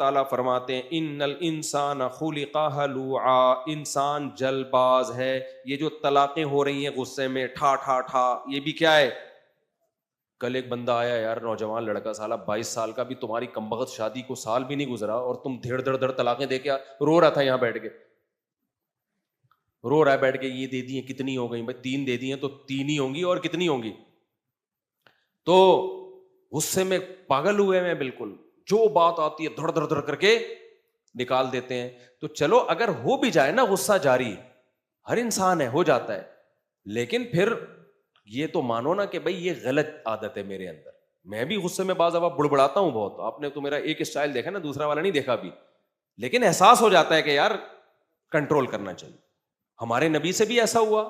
تعالیٰ فرماتے ہیں ان الانسان خلق ہلوعا، انسان جل باز ہے. یہ جو طلاقیں ہو رہی ہیں غصے میں ٹھا ٹھا ٹھا، یہ بھی کیا ہے؟ کل ایک بندہ آیا یار، نوجوان لڑکا، سالہ 22 سال کا، بھی تمہاری کمبخت شادی کو سال بھی نہیں گزرا اور تم دھڑ دھڑ دھڑ طلاقیں دے کے رو رہا تھا یہاں بیٹھ کے، رو رہا ہے بیٹھ کے. یہ دے دی ہیں، کتنی ہو گئی؟ بھائی 3 دے دی ہیں تو 3 ہی ہوں گی، اور کتنی ہوں گی؟ تو غصے میں پاگل ہوئے میں بالکل، جو بات آتی ہے دھڑ دھڑ دھڑ کر کے نکال دیتے ہیں. تو چلو اگر ہو بھی جائے نا غصہ جاری، ہر انسان ہے، ہو جاتا ہے، لیکن پھر یہ تو مانو نا کہ بھائی یہ غلط عادت ہے میرے اندر. میں بھی غصے میں بعض دفعہ بڑبڑاتا ہوں بہت، آپ نے تو میرا ایک اسٹائل دیکھا نا، دوسرا والا نہیں دیکھا ابھی، لیکن احساس ہو جاتا ہے کہ یار کنٹرول کرنا چاہیے. ہمارے نبی سے بھی ایسا ہوا.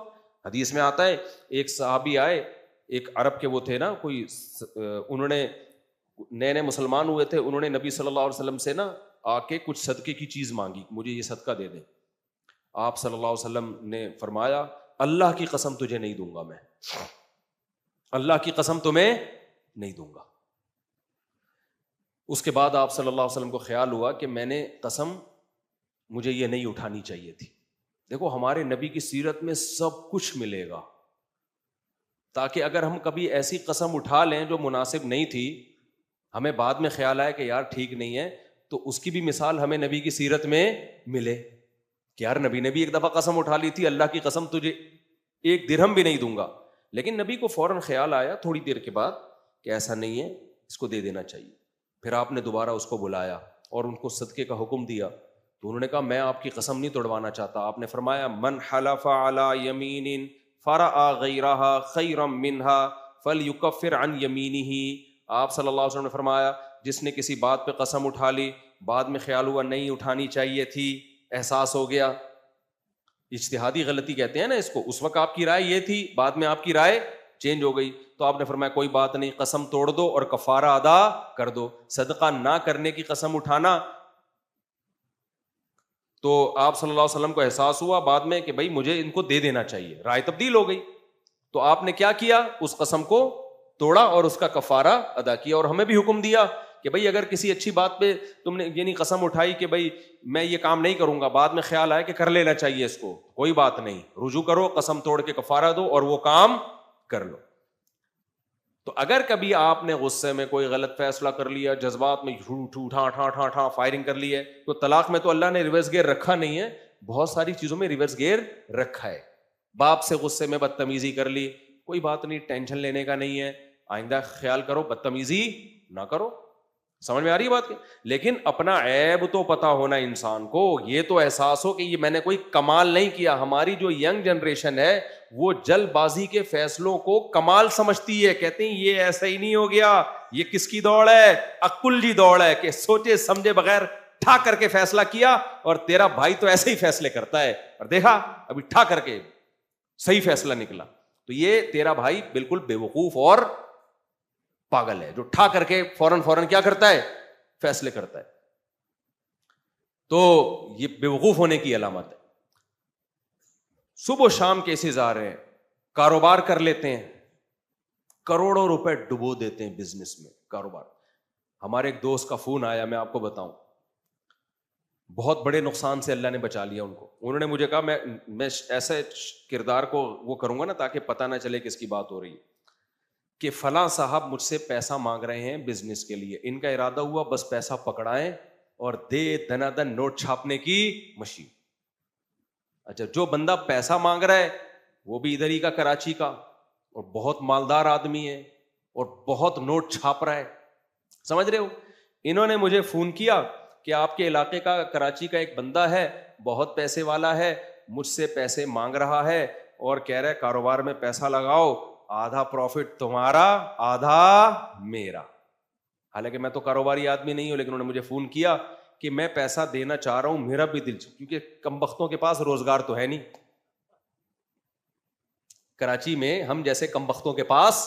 حدیث میں آتا ہے ایک صحابی آئے، ایک عرب کے وہ تھے نا کوئی، انہوں نے نئے نئے مسلمان ہوئے تھے، انہوں نے نبی صلی اللہ علیہ وسلم سے نا آ کے کچھ صدقے کی چیز مانگی، مجھے یہ صدقہ دے دیں. آپ صلی اللہ علیہ وسلم نے فرمایا اللہ کی قسم تجھے نہیں دوں گا، میں اللہ کی قسم تمہیں نہیں دوں گا. اس کے بعد آپ صلی اللہ علیہ وسلم کو خیال ہوا کہ میں نے قسم مجھے یہ نہیں اٹھانی چاہیے تھی. دیکھو ہمارے نبی کی سیرت میں سب کچھ ملے گا، تاکہ اگر ہم کبھی ایسی قسم اٹھا لیں جو مناسب نہیں تھی، ہمیں بعد میں خیال آئے کہ یار ٹھیک نہیں ہے، تو اس کی بھی مثال ہمیں نبی کی سیرت میں ملے کہ یار نبی نے بھی ایک دفعہ قسم اٹھا لی تھی، اللہ کی قسم تجھے 1 درہم بھی نہیں دوں گا. لیکن نبی کو فوراً خیال آیا تھوڑی دیر کے بعد کہ ایسا نہیں ہے، اس کو دے دینا چاہیے. پھر آپ نے دوبارہ اس کو بلایا اور ان کو صدقے کا حکم دیا. تو انہوں نے کہا میں آپ کی قسم نہیں توڑوانا چاہتا. آپ نے فرمایا من حلف علی یمین فرأى غیرہا خیرا منہا فلیکفر عن یمینہ. آپ صلی اللہ علیہ وسلم نے فرمایا جس نے کسی بات پہ قسم اٹھا لی، بعد میں خیال ہوا نہیں اٹھانی چاہیے تھی، احساس ہو گیا، اجتہادی غلطی کہتے ہیں نا اس کو، اس وقت آپ کی رائے یہ تھی، بعد میں آپ کی رائے چینج ہو گئی، تو آپ نے فرمایا کوئی بات نہیں، قسم توڑ دو اور کفارہ ادا کر دو. صدقہ نہ کرنے کی قسم اٹھانا، تو آپ صلی اللہ علیہ وسلم کو احساس ہوا بعد میں کہ بھائی مجھے ان کو دے دینا چاہیے، رائے تبدیل ہو گئی. تو آپ نے کیا کیا؟ اس قسم کو توڑا اور اس کا کفارہ ادا کیا. اور ہمیں بھی حکم دیا کہ بھائی اگر کسی اچھی بات پہ تم نے یعنی قسم اٹھائی کہ بھائی میں یہ کام نہیں کروں گا، بعد میں خیال آیا کہ کر لینا چاہیے اس کو، کوئی بات نہیں، رجوع کرو، قسم توڑ کے کفارہ دو اور وہ کام کر لو. تو اگر کبھی آپ نے غصے میں کوئی غلط فیصلہ کر لیا، جذبات میں ٹھا فائرنگ کر لی ہے، تو طلاق میں تو اللہ نے ریورس گیئر رکھا نہیں ہے، بہت ساری چیزوں میں ریورس گیئر رکھا ہے. باپ سے غصے میں بدتمیزی کر لی، کوئی بات نہیں، ٹینشن لینے کا نہیں ہے، آئندہ خیال کرو بدتمیزی نہ کرو. سمجھ میں آ رہی ہے بات کی؟ لیکن اپنا عیب تو پتا ہونا انسان کو، یہ تو احساس ہو کہ یہ میں نے کوئی کمال نہیں کیا. ہماری جو ینگ جنریشن ہے وہ جلد بازی کے فیصلوں کو کمال سمجھتی ہے، کہتے ہیں یہ ایسا ہی نہیں ہو گیا، یہ کس کی دوڑ ہے؟ عقل کی دوڑ ہے، کہ سوچے سمجھے بغیر ٹھا کر کے فیصلہ کیا. اور تیرا بھائی تو ایسے ہی فیصلے کرتا ہے، اور دیکھا ابھی ٹھا کر کے صحیح فیصلہ نکلا. تو یہ تیرا بھائی بالکل بے وقوف اور پاگل ہے جو ٹھا کر کے فوراً کیا کرتا ہے؟ فیصلے کرتا ہے. تو یہ بے وقوف ہونے کی علامت ہے. صبح و شام کیسز آ رہے ہیں، کاروبار کر لیتے ہیں، کروڑوں روپے ڈبو دیتے ہیں بزنس میں، کاروبار. ہمارے ایک دوست کا فون آیا، میں آپ کو بتاؤں، بہت بڑے نقصان سے اللہ نے بچا لیا ان کو. انہوں نے مجھے کہا میں ایسے کردار کو وہ کروں گا نا تاکہ پتہ نہ چلے کس کی بات ہو رہی ہے، کہ فلاں صاحب مجھ سے پیسہ مانگ رہے ہیں بزنس کے لیے، ان کا ارادہ ہوا بس پیسہ پکڑائیں اور دے دنا دن نوٹ چھاپنے کی مشین. اچھا، جو بندہ پیسہ مانگ رہا ہے وہ بھی ادھر ہی کا، کراچی کا، اور بہت مالدار آدمی ہے اور بہت نوٹ چھاپ رہا ہے، سمجھ رہے ہو. انہوں نے مجھے فون کیا کہ آپ کے علاقے کا، کراچی کا ایک بندہ ہے، بہت پیسے والا ہے، مجھ سے پیسے مانگ رہا ہے اور کہہ رہا ہے کاروبار میں پیسہ لگاؤ، آدھا پروفٹ تمہارا آدھا میرا. حالانکہ میں تو کاروباری آدمی نہیں ہوں، لیکن انہوں نے مجھے فون کیا کہ میں پیسہ دینا چاہ رہا ہوں، میرا بھی دل، کیونکہ کمبختوں کے پاس روزگار تو ہے نہیں. کراچی میں ہم جیسے کمبختوں کے پاس،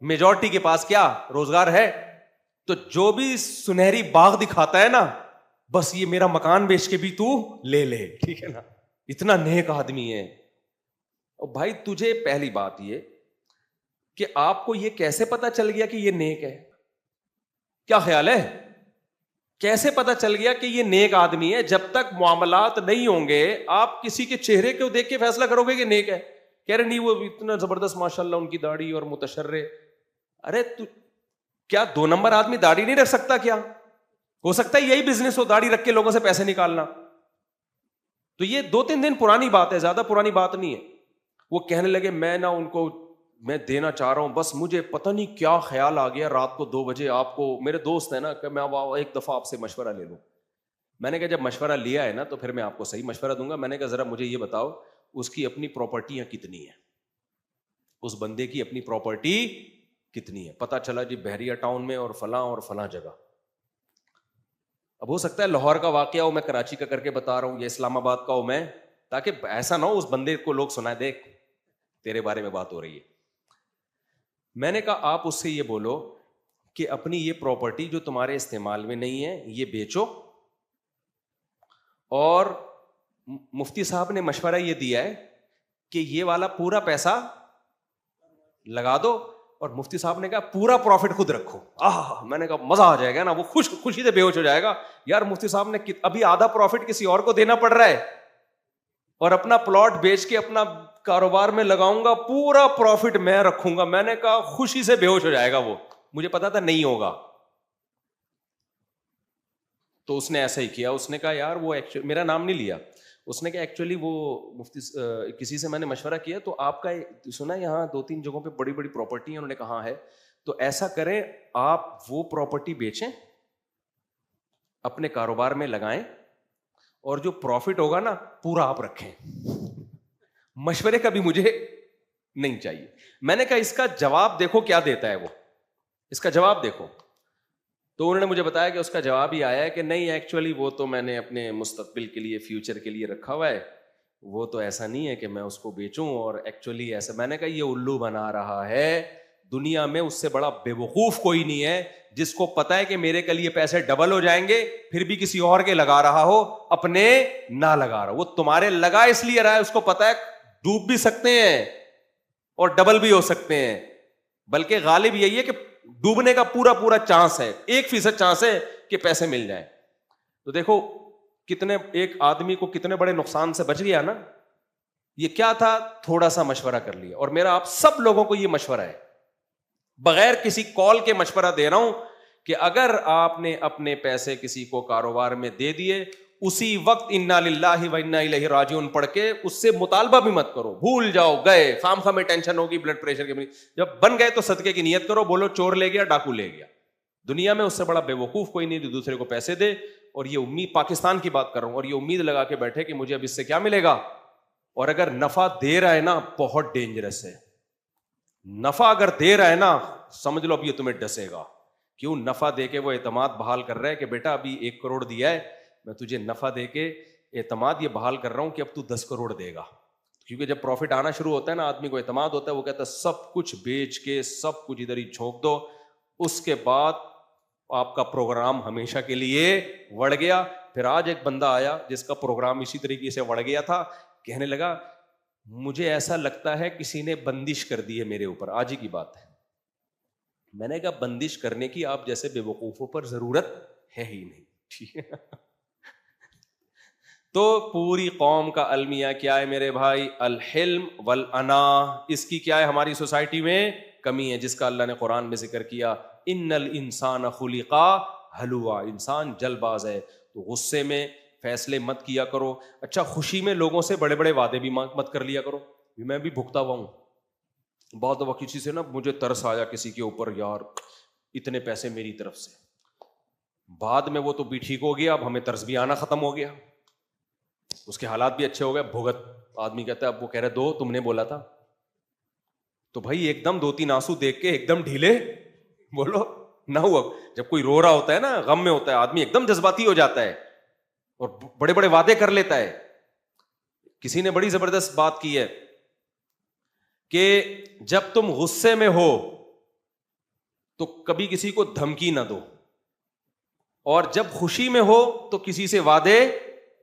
میجورٹی کے پاس کیا روزگار ہے؟ تو جو بھی سنہری باغ دکھاتا ہے نا، بس یہ میرا مکان بیچ کے بھی تو لے لے، ٹھیک ہے نا، اتنا نیک آدمی ہے. اور بھائی تجھے پہلی بات یہ کہ آپ کو یہ کیسے پتا چل گیا کہ یہ نیک ہے؟ کیا خیال ہے؟ کیسے پتا چل گیا کہ یہ نیک آدمی ہے؟ جب تک معاملات نہیں ہوں گے آپ کسی کے چہرے کو دیکھ کے فیصلہ کرو گے کہ نیک ہے. کہہ رہے نہیں وہ اتنا زبردست ماشاءاللہ ان کی داڑھی اور متشرع. ارے تو کیا 2 نمبر آدمی داڑھی نہیں رکھ سکتا؟ کیا ہو سکتا ہے یہی بزنس ہو، داڑھی رکھ کے لوگوں سے پیسے نکالنا؟ تو یہ 2-3 دن پرانی بات ہے، زیادہ پرانی بات نہیں ہے. وہ کہنے لگے میں نا ان کو میں دینا چاہ رہا ہوں، بس مجھے پتہ نہیں کیا خیال آ گیا رات کو 2 بجے آپ کو، میرے دوست ہیں نا، کہ میں ایک دفعہ آپ سے مشورہ لے لوں. میں نے کہا جب مشورہ لیا ہے نا تو پھر میں آپ کو صحیح مشورہ دوں گا. میں نے کہا ذرا مجھے یہ بتاؤ اس کی اپنی پراپرٹیاں کتنی ہیں، اس بندے کی اپنی پراپرٹی کتنی ہے؟ پتہ چلا جی بحریہ ٹاؤن میں اور فلاں جگہ. اب ہو سکتا ہے لاہور کا واقعہ ہو، میں کراچی کا کر کے بتا رہا ہوں، یا اسلام آباد کا ہو میں، تاکہ ایسا نہ ہو اس بندے کو لوگ سنائے دیکھ تیرے بارے میں بات ہو رہی ہے. میں نے کہا آپ اس سے یہ بولو کہ اپنی یہ پراپرٹی جو تمہارے استعمال میں نہیں ہے یہ بیچو، اور مفتی صاحب نے مشورہ یہ دیا ہے کہ یہ والا پورا پیسہ لگا دو، اور مفتی صاحب نے کہا پورا پروفٹ خود رکھو. میں نے کہا مزہ آ جائے گا نا، وہ خوشی سے بے ہوش ہو جائے گا. یار مفتی صاحب نے ابھی آدھا پروفٹ کسی اور کو دینا پڑ رہا ہے، اور اپنا پلاٹ بیچ کے اپنا کاروبار میں لگاؤں گا، پورا پروفٹ میں رکھوں گا. میں نے کہا خوشی سے بے ہوش ہو جائے گا وہ، مجھے پتا تھا نہیں ہوگا. تو اس نے ایسا ہی کیا. اس نے کہا یار وہ میرا نام نہیں لیا، اس نے کہا ایکچولی وہ مفتی کسی سے میں نے مشورہ کیا تو آپ کا سنا یہاں 2-3 جگہوں پہ بڑی بڑی پراپرٹی ہیں. انہوں نے کہا ہے تو ایسا کریں آپ وہ پراپرٹی بیچیں، اپنے کاروبار میں لگائیں، اور جو پروفٹ ہوگا نا پورا آپ رکھیں. مشورے کا بھی مجھے نہیں چاہیے. میں نے کہا اس کا جواب دیکھو کیا دیتا ہے وہ، اس کا جواب دیکھو. تو انہوں نے مجھے بتایا کہ اس کا جواب ہی آیا ہے کہ نہیں ایکچولی وہ تو میں نے اپنے مستقبل کے لیے، فیوچر کے لیے رکھا ہوا ہے، وہ تو ایسا نہیں ہے کہ میں اس کو بیچوں، اور ایکچولی ایسا. میں نے کہا یہ الو بنا رہا ہے، دنیا میں اس سے بڑا بے وقوف کوئی نہیں ہے جس کو پتا ہے کہ میرے کے لیے پیسے ڈبل ہو جائیں گے پھر بھی کسی اور کے لگا رہا ہو، اپنے نہ لگا رہا. وہ تمہارے لگا اس لیے رہا ہے، اس کو پتا ہے ڈوب بھی سکتے ہیں اور ڈبل بھی ہو سکتے ہیں، بلکہ غالب یہی ہے کہ ڈوبنے کا پورا چانس ہے، 1% چانس ہے کہ پیسے مل جائیں. تو دیکھو کتنے ایک آدمی کو کتنے بڑے نقصان سے بچ گیا نا. یہ کیا تھا؟ تھوڑا سا مشورہ کر لیا. اور میرا آپ سب لوگوں کو یہ مشورہ ہے، بغیر کسی کال کے مشورہ دے رہا ہوں کہ اگر آپ نے اپنے پیسے کسی کو کاروبار میں دے دیے، اسی وقت انا للہ و انا الیہ راجعون پڑھ کے اس سے مطالبہ بھی مت کرو. بھول جاؤ، گئے خام خواہ میں ٹینشن ہوگی بلڈ پریشر کی، جب بن گئے تو صدقے کی نیت کرو، بولو چور لے گیا، ڈاکو لے گیا. دنیا میں اس سے بڑا بے وقوف کوئی نہیں جو دوسرے کو پیسے دے. اور یہ امید، پاکستان کی بات کر رہا ہوں، اور یہ امید لگا کے بیٹھے کہ مجھے اب اس سے کیا ملے گا. اور اگر نفع دے رہا ہے نا بہت ڈینجرس ہے. نفع اگر دے رہا ہے نا سمجھ لو اب یہ تمہیں ڈسے گا. کیوں؟ نفع دے کے وہ اعتماد بحال کر رہا ہے کہ بیٹا ابھی 1 کروڑ دیا ہے، میں تجھے نفع دے کے اعتماد یہ بحال کر رہا ہوں کہ اب تو 10 کروڑ دے گا. کیونکہ جب پروفٹ آنا شروع ہوتا ہے نا آدمی کو اعتماد ہوتا ہے، وہ کہتا ہے سب کچھ بیچ کے سب کچھ ادھر ہی جھونک دو. اس کے بعد آپ کا پروگرام ہمیشہ کے لیے وڑ گیا. پھر آج ایک بندہ آیا جس کا پروگرام اسی طریقے سے وڑ گیا تھا، کہنے لگا مجھے ایسا لگتا ہے کسی نے بندش کر دی ہے میرے اوپر. آج ہی کی بات ہے. میں نے کہا بندش کرنے کی آپ جیسے بے وقوفوں پر ضرورت ہے ہی نہیں. ٹھیک ہے. تو پوری قوم کا المیہ کیا ہے میرے بھائی؟ الحلم والانا. اس کی کیا ہے ہماری سوسائٹی میں کمی ہے، جس کا اللہ نے قرآن میں ذکر کیا ان الانسان خلقا ہلوا. انسان جلد باز ہے، تو غصے میں فیصلے مت کیا کرو. اچھا خوشی میں لوگوں سے بڑے بڑے وعدے بھی مت کر لیا کرو. میں بھی بھگتا ہوا ہوں بہت دفعہ کسی سے نا مجھے ترس آیا کسی کے اوپر، یار اتنے پیسے میری طرف سے، بعد میں وہ تو بھی ٹھیک ہو گیا، اب ہمیں ترس بھی آنا ختم ہو گیا، اس کے حالات بھی اچھے ہو گئے. بھگت آدمی کہتا ہے اب وہ کہہ رہے دو تم نے بولا تھا. تو بھائی ایک دم 2-3 آنسو دیکھ کے ایک دم ڈھیلے بولو نہ ہوا. جب کوئی رو رہا ہوتا ہے نا، غم میں ہوتا ہے آدمی، ایک دم جذباتی ہو جاتا ہے اور بڑے بڑے وعدے کر لیتا ہے. کسی نے بڑی زبردست بات کی ہے کہ جب تم غصے میں ہو تو کبھی کسی کو دھمکی نہ دو، اور جب خوشی میں ہو تو کسی سے وعدے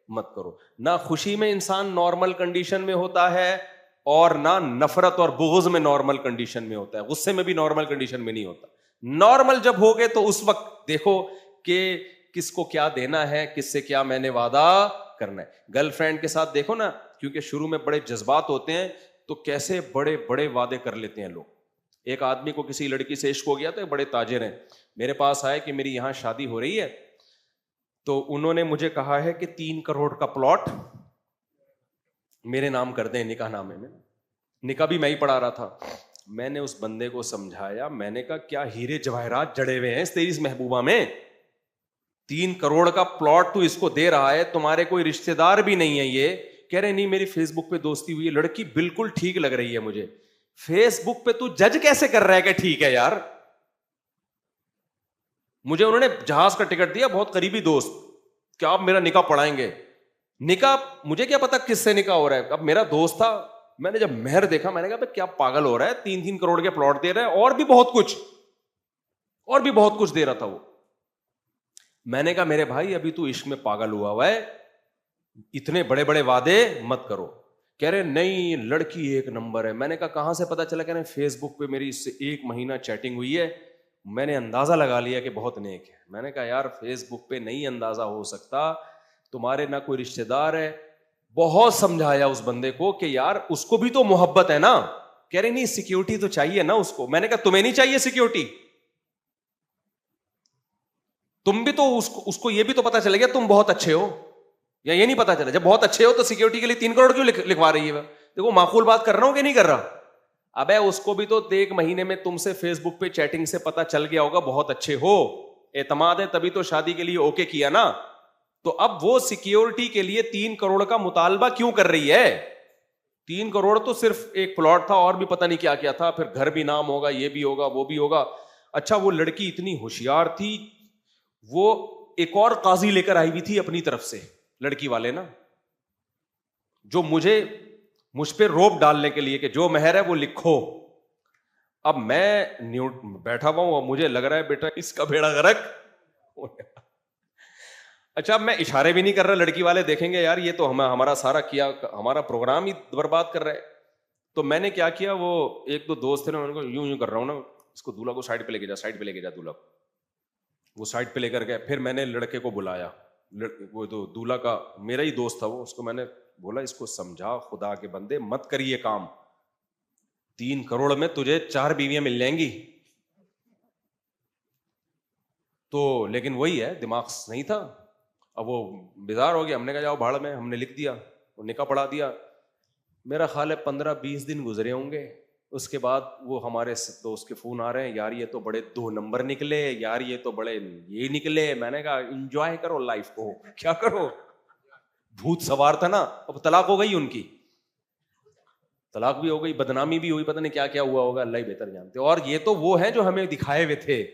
مت کرو. نہ خوشی میں انسان نارمل کنڈیشن میں ہوتا ہے اور نہ نفرت اور بغض میں نارمل کنڈیشن میں ہوتا ہے. غصے میں بھی نارمل کنڈیشن میں نہیں ہوتا. نارمل جب ہوگے تو اس وقت دیکھو کہ کس کو کیا دینا ہے, کس سے کیا میں نے وعدہ کرنا ہے. گرل فرینڈ کے ساتھ دیکھو نا, کیونکہ شروع میں بڑے جذبات ہوتے ہیں تو کیسے بڑے بڑے وعدے کر لیتے ہیں لوگ. ایک آدمی کو کسی لڑکی سے عشق ہو گیا تو بڑے تاجر ہیں, میرے پاس آئے کہ میری یہاں شادی ہو رہی ہے, تو انہوں نے مجھے کہا ہے کہ 3 کروڑ کا پلاٹ میرے نام کر دیں نکاح نامے میں. نکاح بھی میں ہی پڑھا رہا تھا. میں نے اس بندے کو سمجھایا, میں نے کہا کیا ہیرے جواہرات جڑے ہوئے ہیں اس تیری اس محبوبہ میں, 3 کروڑ کا پلاٹ تو اس کو دے رہا ہے, تمہارے کوئی رشتہ دار بھی نہیں ہے. یہ کہہ رہے نہیں میری فیس بک پہ دوستی ہوئی ہے, لڑکی بالکل ٹھیک لگ رہی ہے مجھے. فیس بک پہ تو جج کیسے کر رہا ہے کہ ٹھیک ہے یار. مجھے انہوں نے جہاز کا ٹکٹ دیا, بہت قریبی دوست, کیا آپ میرا نکاح پڑھائیں گے. نکاح مجھے کیا پتا کس سے نکاح ہو رہا ہے, اب میرا دوست تھا. میں نے جب مہر دیکھا میں نے کہا کیا پاگل ہو رہا ہے, 3 کروڑ کے پلاٹ دے رہا ہے اور بھی بہت کچھ دے رہا تھا وہ. میں نے کہا میرے بھائی ابھی تو عشق میں پاگل ہوا ہے, اتنے بڑے بڑے وعدے مت کرو. کہہ رہے نہیں لڑکی ایک نمبر ہے. میں نے کہا کہاں سے پتا چلا؟ کہہ رہے فیس بک پہ میری اس سے 1 مہینہ چیٹنگ ہوئی ہے, میں نے اندازہ لگا لیا کہ بہت نیک ہے. میں نے کہا یار فیس بک پہ نہیں اندازہ ہو سکتا, تمہارے نہ کوئی رشتہ دار ہے. بہت سمجھایا اس بندے کو کہ یار اس کو بھی تو محبت ہے نا. کہہ رہے نہیں سیکیورٹی تو چاہیے نا اس کو. میں نے کہا تمہیں نہیں چاہیے سیکیورٹی؟ تم بھی تو اس کو یہ بھی تو پتا چلے گا تم بہت اچھے ہو, یا یہ نہیں پتا چلا جب بہت اچھے ہو تو سیکیورٹی کے لیے 3 کروڑ کیوں لکھوا رہی ہے؟ دیکھو معقول بات کر رہا ہوں کہ نہیں کر رہا. ابے اس کو بھی تو 1 مہینے میں تم سے فیس بک پہ چیٹنگ سے پتا چل گیا ہوگا بہت اچھے ہو, اعتماد ہے تبھی تو شادی کے لیے اوکے کیا نا. تو اب وہ سیکیورٹی کے لیے 3 کروڑ کا مطالبہ کیوں کر رہی ہے؟ 3 کروڑ تو صرف ایک پلاٹ تھا, اور بھی پتہ نہیں کیا کیا تھا, پھر گھر بھی نام ہوگا, یہ بھی ہوگا وہ بھی ہوگا. اچھا وہ لڑکی اتنی ہوشیار تھی, وہ ایک اور قاضی لے کر آئی ہوئی تھی اپنی طرف سے, لڑکی والے نا, جو مجھ پہ روپ ڈالنے کے لیے کہ جو مہر ہے وہ لکھو. اب میں بیٹھا ہوا ہوں, مجھے لگ رہا ہے بیٹا اس کا بیڑا غرق. اچھا میں اشارے بھی نہیں کر رہا, لڑکی والے دیکھیں گے یار یہ تو ہمارا سارا کیا ہمارا پروگرام ہی برباد کر رہے. تو میں نے کیا کیا, وہ 1-2 دوست تھے نا, ان کو یوں کر رہا ہوں نا, اس کو دولہا کو سائڈ پہ لے کے جا دولہا. وہ سائڈ پہ لے کر گئے. پھر میں نے لڑکے کو بلایا, وہ تو دولہا کا میرا ہی دوست تھا وہ, اس کو میں نے بولا اس کو سمجھا خدا کے بندے مت کریے کام, 3 کروڑ میں تجھے 4 بیویاں مل جائیں گی. تو لیکن وہی ہے دماغ نہیں تھا. اب وہ بیدار ہو گیا, ہم نے کہا جاؤ بھاڑ میں, ہم نے لکھ دیا, وہ نکاح پڑھا دیا. میرا خیال ہے 15-20 دن گزرے ہوں گے. اس کے بعد وہ ہمارے دوست کے فون آ رہے ہیں, یار یہ تو بڑے 2 نمبر نکلے, یار یہ تو بڑے یہ نکلے. میں نے کہا انجوائے کرو لائف کو, کیا کرو, بھوت سوار تھا نا. اب طلاق ہو گئی ان کی, طلاق بھی ہو گئی, بدنامی بھی ہوئی, پتہ نہیں کیا کیا ہوا ہوگا, اللہ ہی بہتر جانتے. اور یہ تو وہ ہیں جو ہمیں دکھائے ہوئے تھے,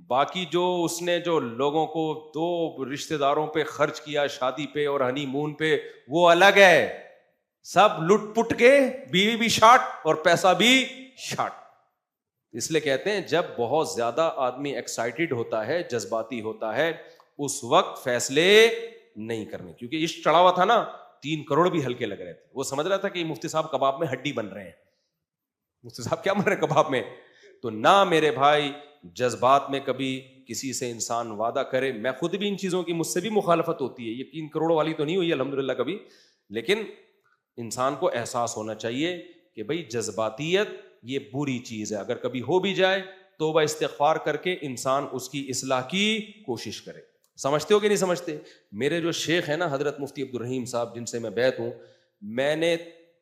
باقی جو اس نے جو لوگوں کو 2 رشتہ داروں پہ خرچ کیا شادی پہ اور ہنی مون پہ, وہ الگ ہے. سب لٹ پٹ کے بیوی بھی شاٹ اور پیسہ بھی شاٹ. اس لیے کہتے ہیں جب بہت زیادہ آدمی ایکسائٹیڈ ہوتا ہے, جذباتی ہوتا ہے, اس وقت فیصلے نہیں کرنے. کیونکہ عشق چڑھا ہوا تھا نا, 3 کروڑ بھی ہلکے لگ رہے تھے. وہ سمجھ رہا تھا کہ مفتی صاحب کباب میں ہڈی بن رہے ہیں. مفتی صاحب کیا بن رہے ہیں کباب میں. تو نہ میرے بھائی جذبات میں کبھی کسی سے انسان وعدہ کرے. میں خود بھی ان چیزوں کی مجھ سے بھی مخالفت ہوتی ہے, یہ 3 کروڑ والی تو نہیں ہوئی الحمدللہ کبھی, لیکن انسان کو احساس ہونا چاہیے کہ بھائی جذباتیت یہ بری چیز ہے. اگر کبھی ہو بھی جائے توبہ استغفار کر کے انسان اس کی اصلاح کی کوشش کرے. سمجھتے ہو کہ نہیں سمجھتے؟ میرے جو شیخ ہیں نا حضرت مفتی عبدالرحیم صاحب, جن سے میں بیعت ہوں, میں نے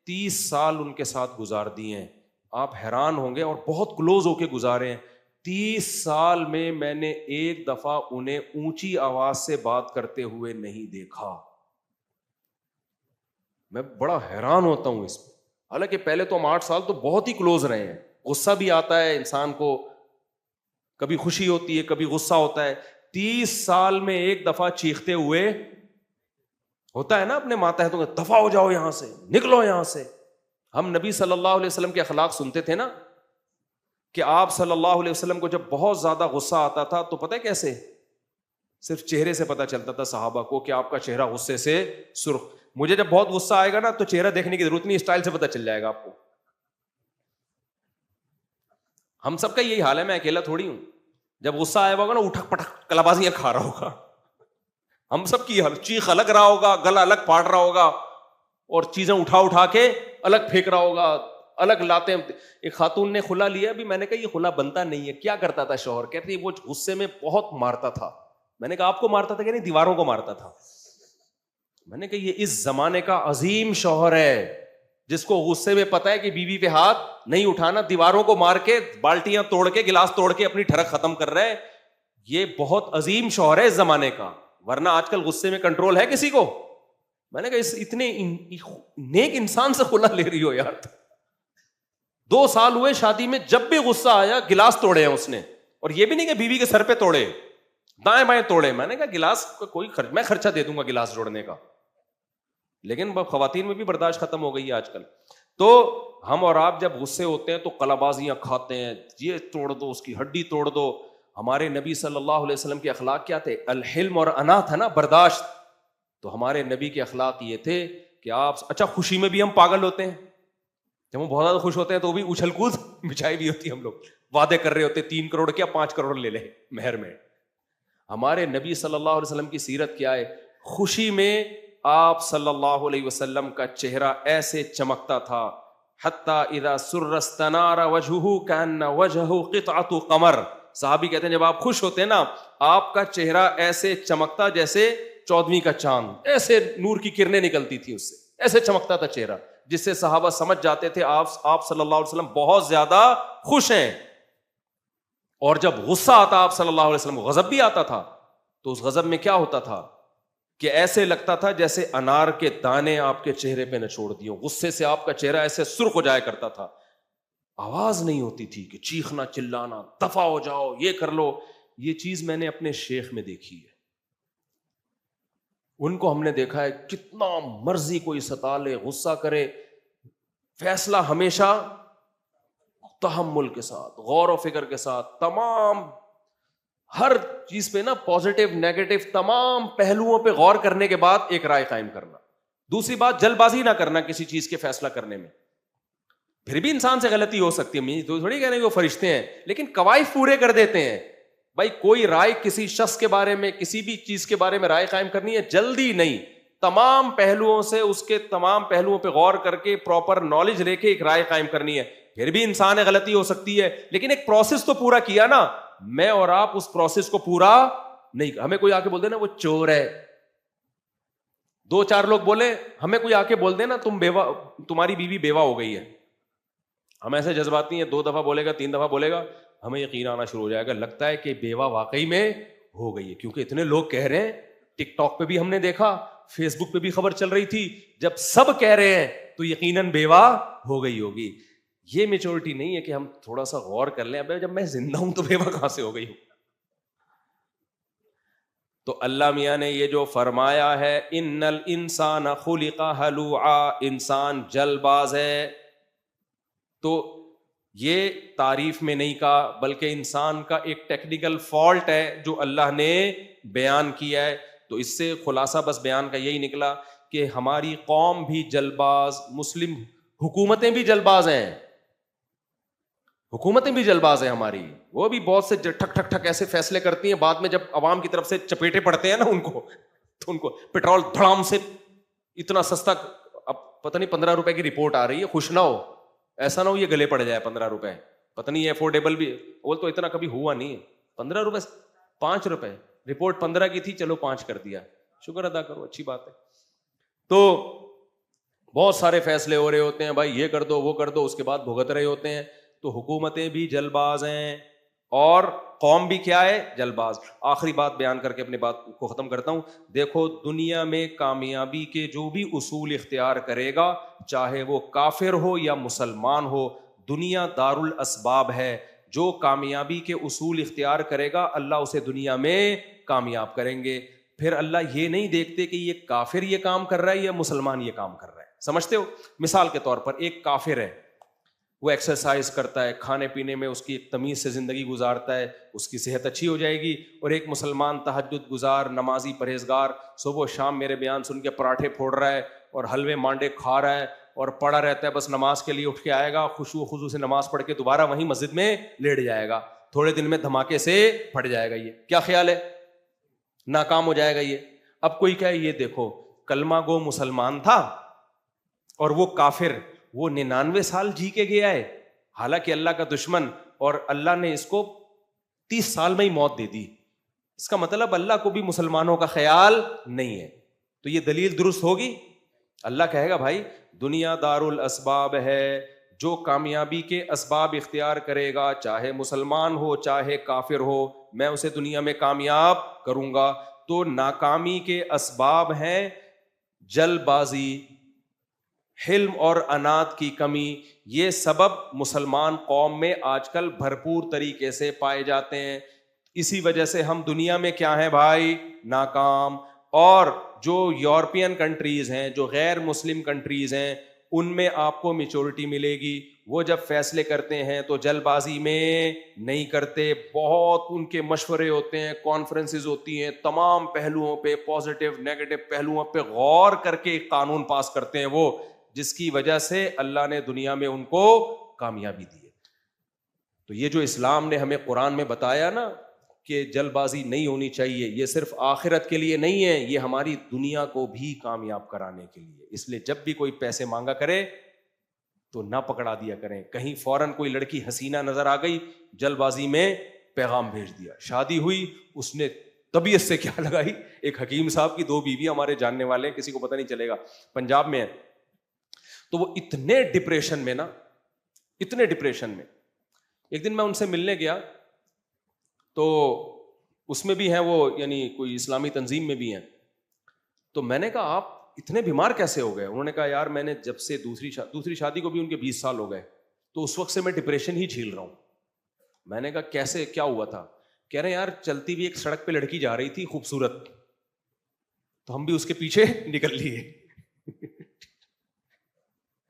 30 سال ان کے ساتھ گزار دیے ہیں. آپ حیران ہوں گے, اور بہت کلوز ہو کے گزارے ہیں. 30 سال میں نے ایک دفعہ انہیں اونچی آواز سے بات کرتے ہوئے نہیں دیکھا. میں بڑا حیران ہوتا ہوں اس پہ. حالانکہ پہلے تو ہم 8 سال تو بہت ہی کلوز رہے ہیں. غصہ بھی آتا ہے انسان کو, کبھی خوشی ہوتی ہے, کبھی غصہ ہوتا ہے. 30 سال میں ایک دفعہ چیختے ہوئے ہوتا ہے نا اپنے ماتحتوں کا, دفع ہو جاؤ یہاں سے, نکلو یہاں سے. ہم نبی صلی اللہ علیہ وسلم کے اخلاق سنتے تھے نا, کہ آپ صلی اللہ علیہ وسلم کو جب بہت زیادہ غصہ آتا تھا تو پتہ ہے کیسے, صرف چہرے سے پتہ چلتا تھا صحابہ کو کہ آپ کا چہرہ غصے سے سرخ. مجھے جب بہت غصہ آئے گا نا تو چہرہ دیکھنے کی ضرورت نہیں, اسٹائل سے پتہ چل جائے گا آپ کو. ہم سب کا یہی حال ہے, میں اکیلا تھوڑی ہوں. جب غصہ آیا ہوگا نا اٹھک پٹک کلابازیاں کھا رہا ہوگا, ہم سب کی چیخ الگ رہا ہوگا, گلا الگ پھاڑ رہا ہوگا, اور چیزیں اٹھا کے الگ پھینک رہا ہوگا, الگ لاتے ہیں. ایک خاتون نے خلا لیا, بھی میں نے کہا یہ خلا بنتا نہیں ہے. کیا کرتا تھا شوہر؟ کہتے وہ غصے میں بہت مارتا تھا. میں نے کہا آپ کو مارتا تھا کہ نہیں؟ دیواروں کو مارتا تھا. میں نے کہا یہ اس زمانے کا عظیم شوہر ہے جس کو غصے میں پتا ہے کہ بیوی پہ ہاتھ نہیں اٹھانا, دیواروں کو مار کے, بالٹیاں توڑ کے, گلاس توڑ کے اپنی ٹھڑک ختم کر رہے ہیں. یہ بہت عظیم شوہر ہے اس زمانے کا, ورنہ آج کل غصے میں کنٹرول ہے کسی کو؟ میں نے کہا اس اتنے نیک انسان سے خلا لے رہی ہو یار. 2 سال ہوئے شادی میں, جب بھی غصہ آیا گلاس توڑے ہیں اس نے, اور یہ بھی نہیں کہ بیوی کے سر پہ توڑے, دائیں بائیں توڑے. میں نے کہا گلاس کا کوئی میں خرچہ دے دوں گا گلاس جوڑنے کا, لیکن خواتین میں بھی برداشت ختم ہو گئی ہے آج کل. تو ہم اور آپ جب غصے ہوتے ہیں تو قلابازیاں کھاتے ہیں, یہ توڑ دو, اس کی ہڈی توڑ دو. ہمارے نبی صلی اللہ علیہ وسلم کے اخلاق کیا تھے؟ الحلم اور انا تھا نا, برداشت. تو ہمارے نبی کے اخلاق یہ تھے کہ آپ, اچھا خوشی میں بھی ہم پاگل ہوتے ہیں, جب ہم بہت زیادہ خوش ہوتے ہیں تو بھی اچھل کود بچائی بھی ہوتی ہے. ہم لوگ وعدے کر رہے ہوتے 3 کروڑ کیا 5 کروڑ لے لیں مہر میں. ہمارے نبی صلی اللہ علیہ وسلم کی سیرت کیا ہے؟ خوشی میں آپ صلی اللہ علیہ وسلم کا چہرہ ایسے چمکتا تھا, حتی اذا سر استنار وجہہ کأن وجہہ قطعۃ قمر. صحابی کہتے ہیں جب آپ خوش ہوتے ہیں نا, آپ کا چہرہ ایسے چمکتا جیسے 14ویں کا چاند, ایسے نور کی کرنیں نکلتی تھی اس سے, ایسے چمکتا تھا چہرہ, جس سے صحابہ سمجھ جاتے تھے آپ صلی اللہ علیہ وسلم بہت زیادہ خوش ہیں. اور جب غصہ آتا آپ صلی اللہ علیہ وسلم, غضب بھی آتا تھا, تو اس غضب میں کیا ہوتا تھا کہ ایسے لگتا تھا جیسے انار کے دانے آپ کے چہرے پہ نچوڑ دیے. غصے سے آپ کا چہرہ ایسے سرخ ہو جایا کرتا تھا. آواز نہیں ہوتی تھی کہ چیخنا چلانا, دفع ہو جاؤ, یہ کر لو. یہ چیز میں نے اپنے شیخ میں دیکھی ہے. ان کو ہم نے دیکھا ہے کتنا مرضی کوئی ستا لے, غصہ کرے, فیصلہ ہمیشہ تحمل کے ساتھ, غور و فکر کے ساتھ, تمام ہر چیز پہ نا پازیٹیو نیگیٹو تمام پہلوؤں پہ غور کرنے کے بعد ایک رائے قائم کرنا. دوسری بات, جلد بازی نہ کرنا کسی چیز کے فیصلہ کرنے میں. پھر بھی انسان سے غلطی ہو سکتی ہے, تو تھوڑی کہہ رہے ہیں وہ فرشتے ہیں, لیکن قواعد پورے کر دیتے ہیں. بھائی کوئی رائے کسی شخص کے بارے میں, کسی بھی چیز کے بارے میں رائے قائم کرنی ہے, جلدی نہیں, تمام پہلوؤں سے, اس کے تمام پہلوؤں پہ غور کر کے پراپر نالج لے کے ایک رائے قائم کرنی ہے. پھر بھی انسان غلطی ہو سکتی ہے, لیکن ایک پروسیس تو پورا کیا نا. میں اور آپ اس پروسیس کو پورا نہیں, ہمیں کوئی آ کے بول دے نا وہ چور ہے, 2-4 لوگ بولے, ہمیں کوئی آ کے بول دے نا تمہاری بیوی بیوہ ہو گئی ہے, ہم ایسے جذباتی ہیں, 2 دفعہ بولے گا, 3 دفعہ بولے گا, ہمیں یقین آنا شروع ہو جائے گا, لگتا ہے کہ بیوہ واقعی میں ہو گئی ہے, کیونکہ اتنے لوگ کہہ رہے ہیں. ٹک ٹاک پہ بھی ہم نے دیکھا, فیس بک پہ بھی خبر چل رہی تھی, جب سب کہہ رہے ہیں تو یقیناً بیوہ ہو گئی ہوگی. یہ میچورٹی نہیں ہے کہ ہم تھوڑا سا غور کر لیں, ابے جب میں زندہ ہوں تو بیوہ کہاں سے ہو گئی ہوں. تو اللہ میاں نے یہ جو فرمایا ہے, ان الانسان خلق ہلوعا, انسان جلد باز ہے, تو یہ تعریف میں نہیں کہا, بلکہ انسان کا ایک ٹیکنیکل فالٹ ہے جو اللہ نے بیان کیا ہے. تو اس سے خلاصہ بس بیان کا یہی نکلا کہ ہماری قوم بھی جلد باز, مسلم حکومتیں بھی جلد باز ہیں, حکومتیں بھی جلد باز ہیں ہماری, وہ بھی بہت سے ٹھک ٹھک ٹھک ایسے فیصلے کرتی ہیں, بعد میں جب عوام کی طرف سے چپیٹے پڑتے ہیں نا ان کو, تو ان کو پیٹرول دھڑام سے اتنا سستا, اب پتہ نہیں 15 روپے کی رپورٹ آ رہی ہے, خوش نہ ہو, ایسا نہ ہو یہ گلے پڑ جائے 15 روپے, پتہ نہیں افورڈیبل بھی, وہ تو اتنا کبھی ہوا نہیں ہے. 15 روپے 5 روپے, رپورٹ 15 کی تھی, چلو 5 کر دیا, شکر ادا کرو, اچھی بات ہے. تو بہت سارے فیصلے ہو رہے ہوتے ہیں, بھائی یہ کر دو وہ کر دو, اس کے بعد بھگت رہے ہوتے ہیں. تو حکومتیں بھی جلد باز ہیں اور قوم بھی کیا ہے, جلد باز. آخری بات بیان کر کے اپنی بات کو ختم کرتا ہوں. دیکھو دنیا میں کامیابی کے جو بھی اصول اختیار کرے گا, چاہے وہ کافر ہو یا مسلمان ہو, دنیا دار الاسباب ہے. جو کامیابی کے اصول اختیار کرے گا اللہ اسے دنیا میں کامیاب کریں گے. پھر اللہ یہ نہیں دیکھتے کہ یہ کافر یہ کام کر رہا ہے یا مسلمان یہ کام کر رہا ہے. سمجھتے ہو؟ مثال کے طور پر ایک کافر ہے, وہ ایکسرسائز کرتا ہے, کھانے پینے میں اس کی ایک تمیز سے زندگی گزارتا ہے, اس کی صحت اچھی ہو جائے گی. اور ایک مسلمان تہجد گزار, نمازی, پرہیزگار, صبح و شام میرے بیان سن کے پراٹھے پھوڑ رہا ہے اور حلوے مانڈے کھا رہا ہے اور پڑا رہتا ہے, بس نماز کے لیے اٹھ کے آئے گا, خشوع و خضوع سے نماز پڑھ کے دوبارہ وہیں مسجد میں لیٹ جائے گا, تھوڑے دن میں دھماکے سے پھٹ جائے گا. یہ کیا خیال ہے؟ ناکام ہو جائے گا یہ. اب کوئی کہے یہ دیکھو کلمہ گو مسلمان تھا اور وہ کافر، وہ 99 سال جی کے گیا ہے، حالانکہ اللہ کا دشمن، اور اللہ نے اس کو 30 سال میں ہی موت دے دی. اس کا مطلب اللہ کو بھی مسلمانوں کا خیال نہیں ہے. تو یہ دلیل درست ہوگی؟ اللہ کہے گا بھائی دنیا دار الاسباب ہے، جو کامیابی کے اسباب اختیار کرے گا، چاہے مسلمان ہو چاہے کافر ہو، میں اسے دنیا میں کامیاب کروں گا. تو ناکامی کے اسباب ہیں جلد بازی، حلم اور انات کی کمی. یہ سبب مسلمان قوم میں آج کل بھرپور طریقے سے پائے جاتے ہیں. اسی وجہ سے ہم دنیا میں کیا ہیں بھائی؟ ناکام. اور جو یورپین کنٹریز ہیں، جو غیر مسلم کنٹریز ہیں، ان میں آپ کو میچورٹی ملے گی. وہ جب فیصلے کرتے ہیں تو جلد بازی میں نہیں کرتے، بہت ان کے مشورے ہوتے ہیں، کانفرنسز ہوتی ہیں، تمام پہلوؤں پہ، پازیٹیو نیگیٹو پہلوؤں پہ غور کر کے ایک قانون پاس کرتے ہیں وہ، جس کی وجہ سے اللہ نے دنیا میں ان کو کامیابی دی ہے. تو یہ جو اسلام نے ہمیں قرآن میں بتایا نا کہ جلد بازی نہیں ہونی چاہیے، یہ صرف آخرت کے لیے نہیں ہے، یہ ہماری دنیا کو بھی کامیاب کرانے کے لیے. اس لیے جب بھی کوئی پیسے مانگا کرے تو نہ پکڑا دیا کریں. کہیں فوراً کوئی لڑکی حسینہ نظر آ گئی، جلد بازی میں پیغام بھیج دیا. شادی ہوئی، اس نے طبیعت سے کیا لگائی. ایک حکیم صاحب کی 2 بیوی ہمارے جاننے والے ہیں، کسی کو پتہ نہیں چلے گا، پنجاب میں ہے. تو وہ اتنے ڈپریشن میں نا، اتنے ڈپریشن میں، ایک دن میں ان سے ملنے گیا تو اس میں بھی ہیں وہ، یعنی کوئی اسلامی تنظیم میں بھی ہیں. تو میں نے کہا آپ اتنے بیمار کیسے ہو گئے؟ انہوں نے کہا یار میں نے جب سے دوسری شادی کو بھی ان کے 20 سال ہو گئے، تو اس وقت سے میں ڈپریشن ہی جھیل رہا ہوں. میں نے کہا کیسے، کیا ہوا تھا؟ کہہ رہے ہیں یار چلتی ہوئی ایک سڑک پہ لڑکی جا رہی تھی خوبصورت، تو ہم بھی اس کے پیچھے نکل لیے.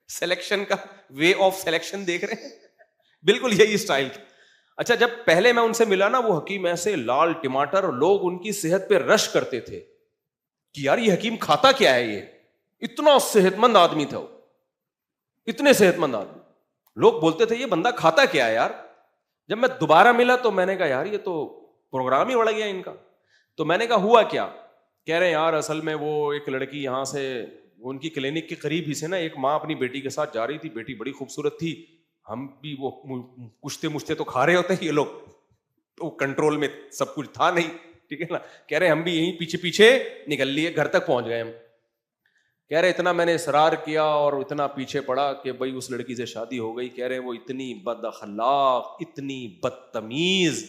سلیکشن کا وے آف سلیکشن دیکھ رہے ہیں، بالکل یہی اسٹائل. اچھا جب پہلے میں ان سے ملا نا، وہ حکیم ایسے لال ٹماٹر، اور لوگ ان کی صحت پہ رش کرتے تھے کہ یار یہ حکیم کھاتا کیا ہے، یہ اتنا صحت مند آدمی تھا، وہ اتنے صحت مند آدمی. لوگ بولتے تھے یہ بندہ کھاتا کیا ہے یار. جب میں دوبارہ ملا تو میں نے کہا یار یہ تو پروگرام ہی بڑھ گیا ان کا. تو میں نے کہا ہوا کیا؟ کہہ رہے ہیں یار اصل میں وہ ایک لڑکی یہاں سے، ان کی کلینک کے قریب ہی سے نا، ایک ماں اپنی بیٹی کے ساتھ جا رہی تھی، بیٹی بڑی خوبصورت تھی. ہم بھی وہ کشتے مشتے تو کھا رہے ہوتے ہیں یہ لوگ، تو کنٹرول میں سب کچھ تھا نہیں، ٹھیک ہے نا. کہہ رہے ہم بھی یہیں پیچھے پیچھے نکل لیے، گھر تک پہنچ گئے ہم. کہہ رہے اتنا میں نے اصرار کیا اور اتنا پیچھے پڑا کہ بھائی اس لڑکی سے شادی ہو گئی. کہہ رہے وہ اتنی بد اخلاق، اتنی بدتمیز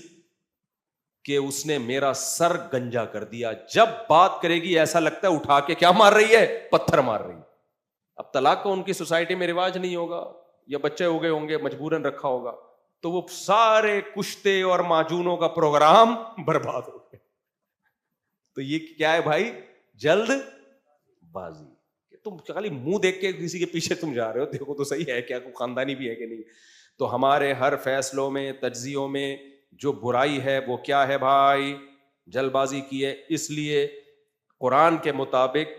کہ اس نے میرا سر گنجا کر دیا. جب بات کرے گی ایسا لگتا ہے اٹھا کے کیا مار رہی ہے، پتھر مار رہی ہے. اب طلاق کا ان کی سوسائٹی میں رواج نہیں ہوگا، یا بچے ہو گئے ہوں گے مجبوراً رکھا ہوگا، تو وہ سارے کشتے اور معجونوں کا پروگرام برباد ہو گئے. تو یہ کیا ہے بھائی؟ جلد بازی. تم خالی منہ دیکھ کے کسی کے پیچھے تم جا رہے ہو، دیکھو تو صحیح ہے کیا کوئی خاندانی بھی ہے کہ نہیں. تو ہمارے ہر فیصلوں میں، تجزیوں میں جو برائی ہے وہ کیا ہے بھائی؟ جلد بازی کی ہے. اس لیے قرآن کے مطابق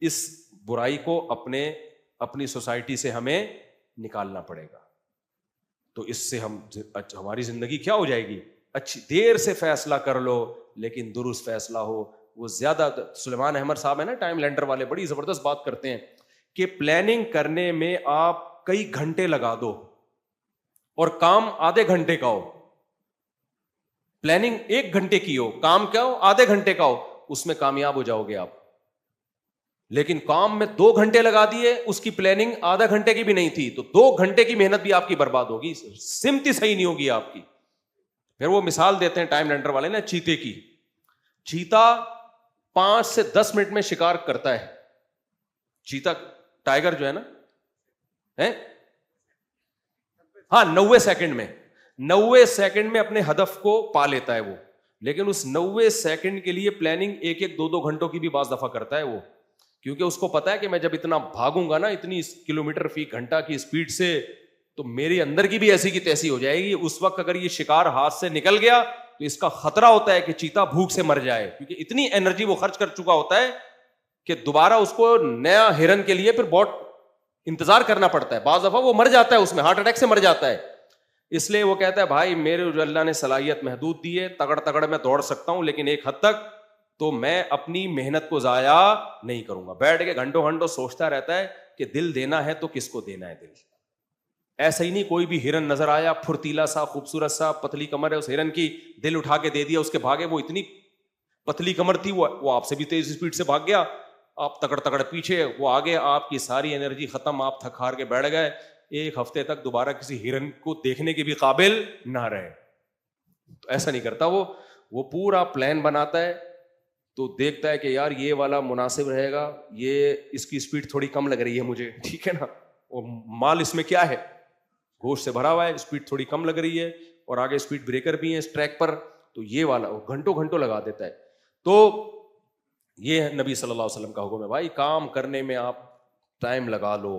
اس برائی کو اپنی سوسائٹی سے ہمیں نکالنا پڑے گا. تو اس سے ہماری زندگی کیا ہو جائے گی؟ اچھی. دیر سے فیصلہ کر لو لیکن درست فیصلہ ہو. وہ زیادہ سلیمان احمد صاحب ہیں نا ٹائم لینڈر والے، بڑی زبردست بات کرتے ہیں کہ پلاننگ کرنے میں آپ کئی گھنٹے لگا دو اور کام آدھے گھنٹے کا ہو. پلاننگ 1 گھنٹے کی ہو، کام کیا ہو آدھے گھنٹے کا ہو، اس میں کامیاب ہو جاؤ گے آپ. لیکن کام میں 2 گھنٹے لگا دیے، اس کی پلاننگ آدھا گھنٹے کی بھی نہیں تھی، تو 2 گھنٹے کی محنت بھی آپ کی برباد ہوگی، سمت ہی صحیح نہیں ہوگی آپ کی. پھر وہ مثال دیتے ہیں ٹائم لینڈر والے نا چیتے کی. چیتا 5 سے 10 منٹ میں شکار کرتا ہے. چیتا ٹائیگر جو ہے نا، ہاں 90 سیکنڈ میں اپنے ہدف کو پا لیتا ہے وہ. لیکن اس 90 سیکنڈ کے لیے پلاننگ 1-2 گھنٹوں کی بھی بعض دفعہ کرتا ہے وہ، کیونکہ اس کو پتا ہے کہ میں جب اتنا بھاگوں گا نا، اتنی کلومیٹر فی گھنٹہ کی اسپیڈ سے، تو میری اندر کی بھی ایسی کی تیسی ہو جائے گی. اس وقت اگر یہ شکار ہاتھ سے نکل گیا تو اس کا خطرہ ہوتا ہے کہ چیتا بھوک سے مر جائے، کیونکہ اتنی انرجی وہ خرچ کر چکا ہوتا ہے کہ دوبارہ اس کو نیا ہرن کے لیے پھر بہت انتظار کرنا پڑتا ہے. بعض دفعہ وہ مر جاتا ہے، اس میں ہارٹ اٹیک سے مر جاتا ہے. اس لیے وہ کہتا ہے بھائی میرے جو اللہ نے صلاحیت محدود دی ہے، تگڑ میں دوڑ سکتا ہوں لیکن ایک حد تک تو میں اپنی محنت کو ضائع نہیں کروں گا. بیٹھ کے گھنٹوں گھنٹوں سوچتا رہتا ہے کہ دل دینا ہے تو کس کو دینا ہے دل. ایسا ہی نہیں کوئی بھی ہرن نظر آیا پھرتیلا سا خوبصورت سا پتلی کمر ہے اس ہرن کی, دل اٹھا کے دے دیا, اس کے بھاگے, وہ اتنی پتلی کمر تھی وہ آپ سے بھی تیز اسپیڈ سے بھاگ گیا, آپ تکڑ تکڑ پیچھے, وہ آگے, آپ کی ساری انرجی ختم, آپ تھک ہار کے بیٹھ گئے, ایک ہفتے تک دوبارہ کسی ہرن کو دیکھنے کے بھی قابل نہ رہے. تو ایسا نہیں کرتا وہ پورا پلان بناتا ہے, تو دیکھتا ہے کہ یار یہ والا مناسب رہے گا, یہ اس کی اسپیڈ تھوڑی کم لگ رہی ہے مجھے, ٹھیک ہے نا, وہ مال اس میں کیا ہے, گوشت سے بھرا ہوا ہے, اسپیڈ تھوڑی کم لگ رہی ہے اور آگے اسپیڈ بریکر بھی ہے اس ٹریک پر, تو یہ والا وہ گھنٹوں گھنٹوں لگا دیتا ہے. تو یہ نبی صلی اللہ علیہ وسلم کا حکم ہے, بھائی کام کرنے میں آپ ٹائم لگا لو,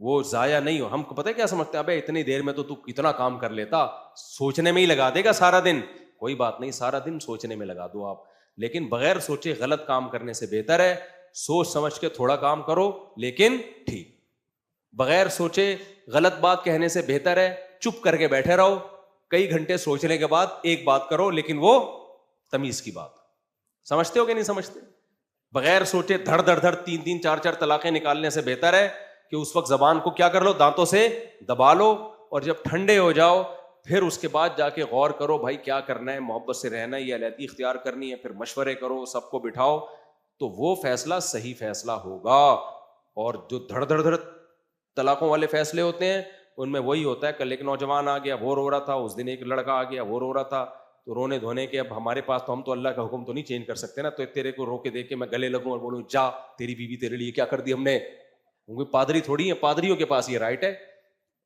وہ ضائع نہیں ہو. ہم کو پتہ ہے کیا سمجھتے ہیں, ابے اتنی دیر میں تو اتنا کام کر لیتا, سوچنے میں ہی لگا دے گا سارا دن. کوئی بات نہیں, سارا دن سوچنے میں لگا دو آپ, لیکن بغیر سوچے غلط کام کرنے سے بہتر ہے سوچ سمجھ کے تھوڑا کام کرو لیکن ٹھیک. بغیر سوچے غلط بات کہنے سے بہتر ہے چپ کر کے بیٹھے رہو, کئی گھنٹے سوچنے کے بعد ایک بات کرو لیکن وہ تمیز کی بات. سمجھتے ہو کہ نہیں سمجھتے؟ بغیر سوچے دھڑ دھڑ دھڑ 3 4 طلاقیں نکالنے سے بہتر ہے کہ اس وقت زبان کو کیا کر لو, دانتوں سے دبا لو, اور جب ٹھنڈے ہو جاؤ پھر اس کے بعد جا کے غور کرو بھائی کیا کرنا ہے, محبت سے رہنا ہے یا علیحدگی اختیار کرنی ہے, پھر مشورے کرو, سب کو بٹھاؤ, تو وہ فیصلہ صحیح فیصلہ ہوگا. اور جو دھڑ دھڑ دھڑ طلاقوں والے فیصلے ہوتے ہیں ان میں وہی ہوتا ہے, کل ایک نوجوان آ گیا وہ رو رہا تھا, اس دن ایک لڑکا آ گیا وہ رو رہا تھا, تو رونے دھونے کے اب ہمارے پاس تو ہم تو اللہ کا حکم تو نہیں چینج کر سکتے نا, تو تیرے کو رو کے دیکھ کے میں گلے لگوں اور بولوں جا تیری بیوی تیرے لیے کیا کر دی ہم نے, کیونکہ پادری تھوڑی ہے, پادریوں کے پاس یہ رائٹ ہے.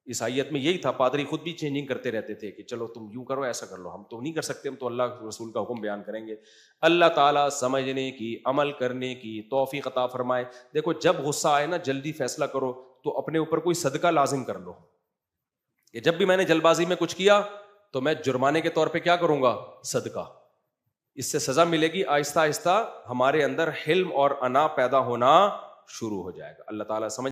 عیسائیت میں یہی تھا, پادری خود بھی چینجنگ کرتے رہتے تھے کہ چلو تم یوں کرو ایسا کر لو, ہم تو نہیں کر سکتے, ہم تو اللہ رسول کا حکم بیان کریں گے. اللہ تعالیٰ سمجھنے کی عمل کرنے کی توفیق عطا فرمائے. دیکھو جب غصہ آئے نا جلدی فیصلہ کرو, تو اپنے اوپر کوئی صدقہ لازم کر لو کہ جب بھی میں نے جلد بازی میں کچھ کیا تو میں جرمانے کے طور پہ کیا کروں گا, صدقہ. اس سے سزا ملے گی, آہستہ آہستہ ہمارے اندر حلم اور انا پیدا ہونا شروع ہو جائے گا. اللہ تعالیٰ سمجھ